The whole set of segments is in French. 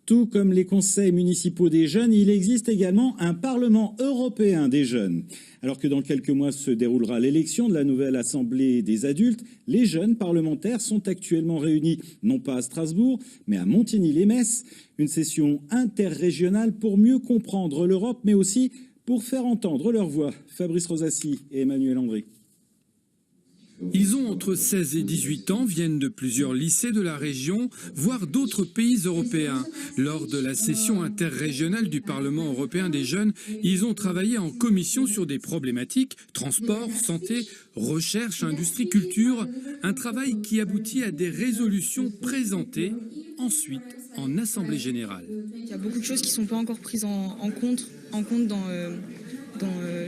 Tout comme les conseils municipaux des jeunes, il existe également un Parlement européen des jeunes. Alors que dans quelques mois se déroulera l'élection de la nouvelle Assemblée des adultes, les jeunes parlementaires sont actuellement réunis non pas à Strasbourg, mais à Montigny-lès-Metz. Une session interrégionale pour mieux comprendre l'Europe, mais aussi pour faire entendre leur voix. Fabrice Rosassi et Emmanuel André. Ils ont entre 16 et 18 ans, viennent de plusieurs lycées de la région, voire d'autres pays européens. Lors de la session interrégionale du Parlement européen des jeunes, ils ont travaillé en commission sur des problématiques, transport, santé, recherche, industrie, culture. Un travail qui aboutit à des résolutions présentées ensuite en Assemblée générale. Il y a beaucoup de choses qui ne sont pas encore prises en compte dans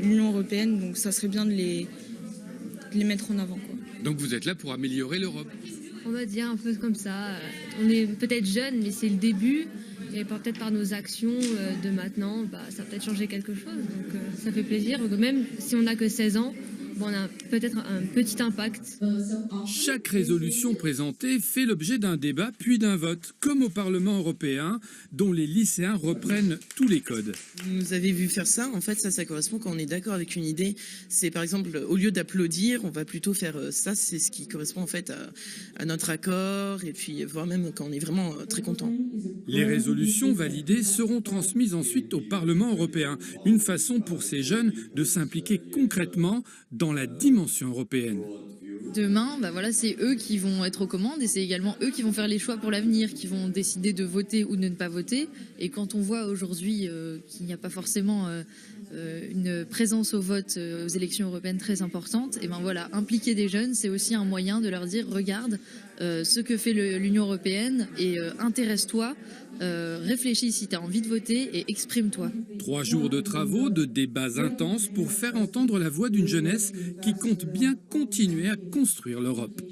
l'Union européenne, donc ça serait bien de les mettre en avant, quoi. Donc vous êtes là pour améliorer l'Europe? On va dire un peu comme ça. On est peut-être jeunes, mais c'est le début. Et peut-être par nos actions de maintenant, ça va peut-être changer quelque chose. Donc ça fait plaisir. Donc, même si on n'a que 16 ans, on a peut-être un petit impact. Chaque résolution présentée fait l'objet d'un débat puis d'un vote, comme au Parlement européen, dont les lycéens reprennent tous les codes. Vous avez vu faire ça, en fait, ça correspond quand on est d'accord avec une idée. C'est par exemple, au lieu d'applaudir, on va plutôt faire ça, c'est ce qui correspond en fait à notre accord, et puis voire même quand on est vraiment très content. Les résolutions validées seront transmises ensuite au Parlement européen, une façon pour ces jeunes de s'impliquer concrètement dans la dimension européenne. Demain, c'est eux qui vont être aux commandes et c'est également eux qui vont faire les choix pour l'avenir, qui vont décider de voter ou de ne pas voter. Et quand on voit aujourd'hui qu'il n'y a pas forcément une présence au vote aux élections européennes très importante, et impliquer des jeunes, c'est aussi un moyen de leur dire regarde ce que fait l'Union européenne et intéresse-toi. Réfléchis si tu as envie de voter et exprime-toi. 3 jours de travaux, de débats intenses pour faire entendre la voix d'une jeunesse qui compte bien continuer à construire l'Europe.